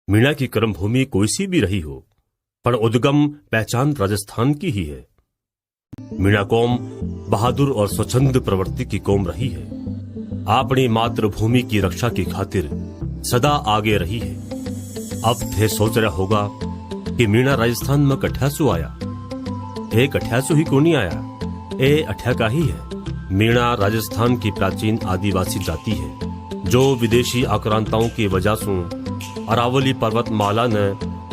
मीणा की कर्मभूमि कोई सी भी रही हो, पर उद्गम पहचान राजस्थान की ही है। मीणा कौम बहादुर और स्वच्छंद प्रवृत्ति की कौम रही है। अपनी मातृभूमि की रक्षा की खातिर सदा आगे रही है। अब थे सोच रहा होगा कि मीणा राजस्थान में कठ्या सु आया। ए कठ्या सु ही को नहीं आया, ए अठ्या का ही है। मीणा राजस्थान की प्राचीन आदिवासी जाति है, जो विदेशी आक्रांताओं की वजह से अरावली पर्वतमाला ने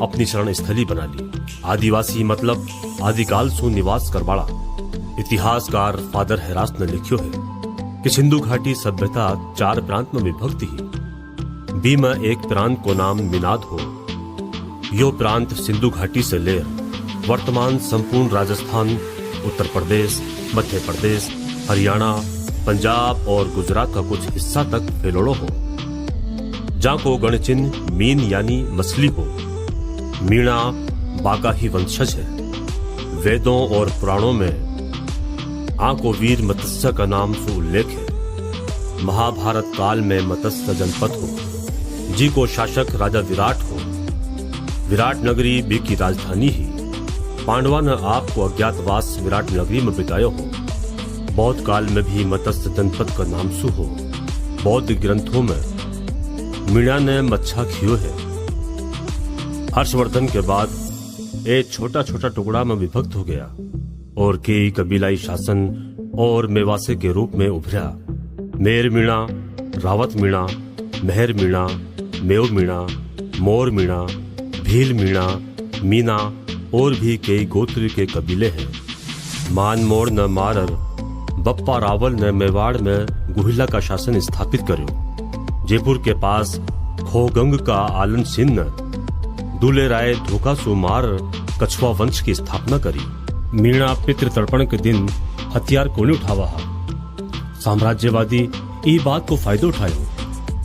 अपनी शरण स्थली बना ली। आदिवासी मतलब आदिकाल सु निवास करवाड़ा। इतिहासकार फादर हैरास ने लिखियो है कि सिंधु घाटी सभ्यता 4 प्रांत में विभक्त ही। बी में एक प्रांत को नाम मिनाद हो। यो प्रांत सिंधु घाटी से लेर वर्तमान संपूर्ण राजस्थान, उत्तर प्रदेश, मध्य प्रदेश, हरियाणा, पंजाब और गुजरात का कुछ हिस्सा तक फैलोड़ो हो। जहां को गणचिन्ह मीन यानी मछली हो। मीणा बाका ही वंशज है। वेदों और पुराणों में को वीर मत्स्य का नाम से उल्लेख है। महाभारत काल में मत्स्य जनपद हो, जी को शासक राजा विराट हो। विराट नगरी बी की राजधानी ही। पांडवा ने आपको अज्ञातवास विराट नगरी में बितायो हो। बौद्ध काल में भी मत्स्य जनपद का नाम सु हो। बौद्ध ग्रंथों में मीणा ने मच्छा खियो है। हर्षवर्धन के बाद एक छोटा छोटा टुकड़ा में विभक्त हो गया और कई कबीलाई शासन और मेवासे के रूप में उभरा। मेर मीणा, रावत मीणा, मेहर मीणा, मेव मीणा, मोर मीणा, भील मीणा, मीना और भी कई गोत्र के कबीले हैं। मान मोड़ न मारर बप्पा रावल ने मेवाड़ में गुहिला का शासन स्थापित कर्यो। जयपुर के पास खोगंग का आलन सिंह ने दूल्हे राय धोखा सुमार कछुआ वंश की स्थापना करी। मीणा पितृतर्पण के दिन हथियार को नहीं उठावा। साम्राज्यवादी ई बात को फायदो उठायो।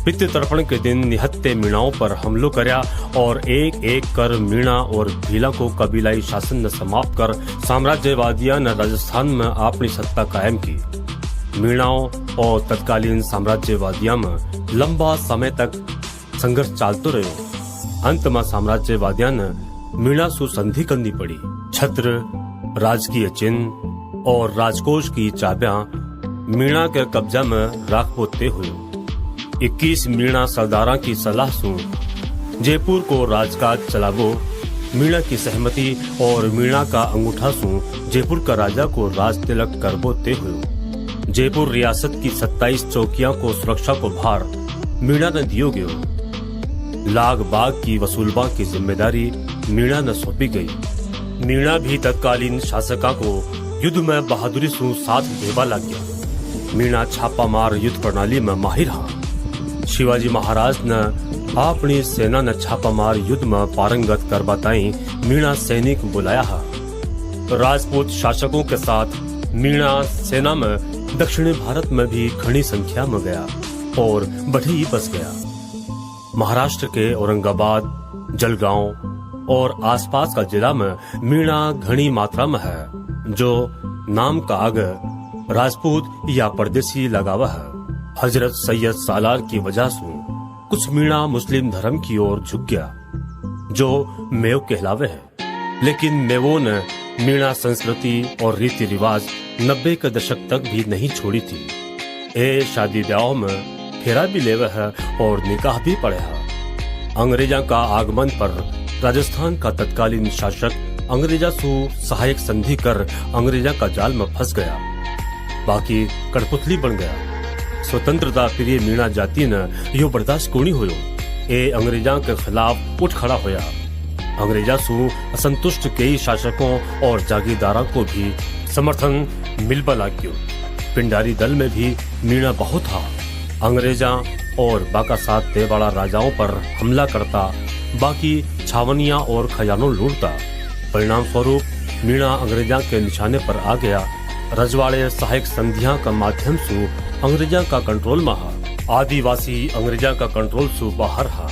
पितृतर्पण के दिन निहत्ते मीणाओं पर हमलों करया और एक एक कर मीणा और भीला को कबीलाई शासन ने समाप्त कर साम्राज्यवादियों ने राजस्थान में अपनी सत्ता कायम की। मीणाओं और तत्कालीन साम्राज्यवादियों में लंबा समय तक संघर्ष चालतो रहो। अंत में साम्राज्यवादियों ने मीणा सु संधि करनी पड़ी। छत्र, राजकीय चिन्ह और राजकोष की चाबियां मीणा के कब्जा में राख पोते हुए। 21 मीणा सरदारा की सलाह सुन जयपुर को राजकाज चलावो। मीणा की सहमति और मीणा का अंगूठा सुन जयपुर का राजा को राज तिलक करबोते हुए। जयपुर रियासत की 27 चौकियां को सुरक्षा को भार मीणा ने दियो गयो। लाग बाग की वसूलबा की जिम्मेदारी मीणा ने सौंपी गई। मीणा भी तत्कालीन शासका को युद्ध में बहादुरी से साथ देवा लग गया। मीणा छापामार युद्ध प्रणाली में माहिर हा। शिवाजी महाराज ने अपनी सेना ने छापामार युद्ध में पारंगत कर बताई मीणा सैनिक बुलाया हा। राजपूत शासकों के साथ मीणा सेना में दक्षिणी भारत में भी घनी संख्या में गया और बढ़ी बस गया। महाराष्ट्र के औरंगाबाद, जलगांव और आसपास का जिला में मीणा घनी मात्रा में है, जो नाम का आगे राजपूत या परदेसी लगावा है। हजरत सैयद सालार की वजह से कुछ मीणा मुस्लिम धर्म की ओर झुक गया, जो मेव कहलावे है। लेकिन मेवों ने मीणा संस्कृति और रीति रिवाज 90 के दशक तक भी नहीं छोड़ी थी। ए शादी ब्याह में फेरा भी लेवे है और निकाह भी पड़े है। अंग्रेजा का आगमन पर राजस्थान का तत्कालीन शासक अंग्रेजा सु सहायक संधि कर अंग्रेजा का जाल में फंस गया। बाकी कठपुतली बन गया। स्वतंत्रता प्रिय मीणा जाति ने यो बर्दाश्त कोनी होयो। ए अंग्रेजा के खिलाफ उठ खड़ा होया। अंग्रेजा सु असंतुष्ट कई शासकों और जागीरदारों को भी समर्थन मिलबा लाग्यो। पिंडारी दल में भी मीणा बहुत था। अंग्रेजा और बाका साथ देवाड़ा राजाओं पर हमला करता, बाकी छावनियां और खजानों लूटता। परिणाम स्वरूप मीणा अंग्रेजा के निशाने पर आ गया। रजवाड़े सहायक संधियां का माध्यम से अंग्रेजा का कंट्रोल में हा। आदिवासी अंग्रेजा का कंट्रोल से बाहर हा।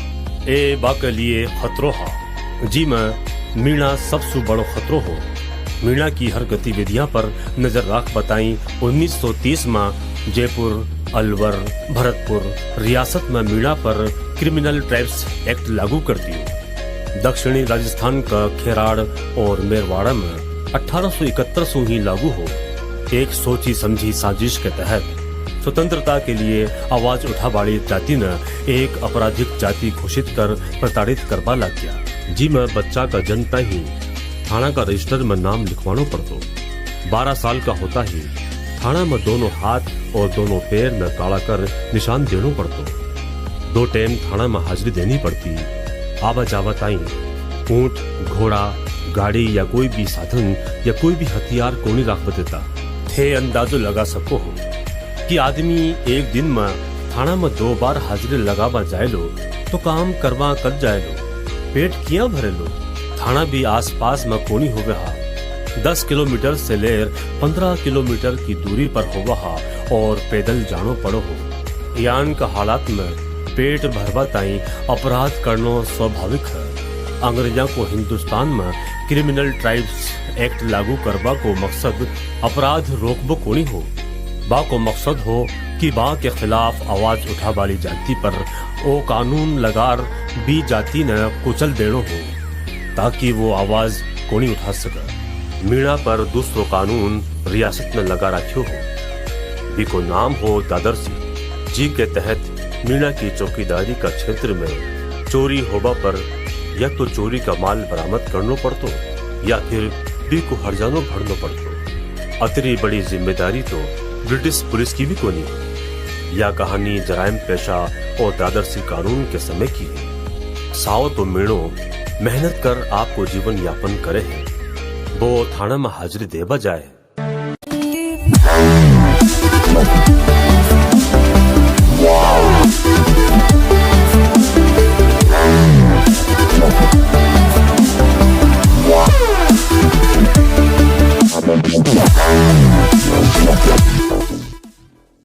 ए बा के लिए खतरो हा। जी में मीणा सबसे बड़ो खतरो हो। मीणा की हर गतिविधियां पर नजर रख बताई 1930 में जयपुर, अलवर, भरतपुर रियासत में मीणा पर क्रिमिनल ट्राइब्स एक्ट लागू कर दियो। दक्षिणी राजस्थान का खेराड़ और मेरवाड़ा में 1871 से ही लागू हो। एक सोची समझी साजिश के तहत स्वतंत्रता के लिए आवाज उठा वाली जाति ने एक आपराधिक जाति घोषित कर प्रताड़ित करवा लग गया। जी में बच्चा का जनता ही थाना का रजिस्टर में नाम लिखवाना पड़तो। 12 साल का होता ही थाना में दोनों हाथ और दोनों पैर न काला कर निशान देना पड़तो। 2 टाइम थाना में हाजिरी देनी पड़ती। आवा जावा ताई ऊंट, घोड़ा, गाड़ी या कोई भी साधन या कोई भी हथियार कोनी राख देता थे। अंदाजो लगा सको हो कि आदमी एक दिन में थाना में 2 बार हाजिरी लगावा जाए लो तो काम करवा कर जाए लो, पेट किया भरे लो। थाना भी आस पास में कोनी हो गया। 10 किलोमीटर से लेकर 15 किलोमीटर की दूरी पर हो गया और पैदल जानो पड़ो हो। यान का हालात में पेट भरवा ताई अपराध करना स्वाभाविक है। अंग्रेजों को हिंदुस्तान में क्रिमिनल ट्राइब्स एक्ट लागू करवा को मकसद अपराध रोकबो कोनी हो। बा को मकसद हो कि बा के खिलाफ आवाज उठा वाली जाति पर ओ कानून लगार बी जाति ने कुचल देनो हो ताकि वो आवाज कोनी उठा सके। मीणा पर दूसरो कानून रियासत ने लगा रखियो हो। बी को नाम हो दादर सिंह जी के तहत मीणा की चौकीदारी का क्षेत्र में चोरी होबा पर या तो चोरी का माल बरामद करना पड़तो या फिर बी को हरजानो भरना पड़तो। अतरी बड़ी जिम्मेदारी तो ब्रिटिश पुलिस की भी कोनी। यह कहानी जराइम पेशा और दादर सिंह कानून के समय की है। साओ तो मीणो मेहनत कर आपको जीवन यापन करे है, वो थाना में हाजिरी देवा जाए। Wow.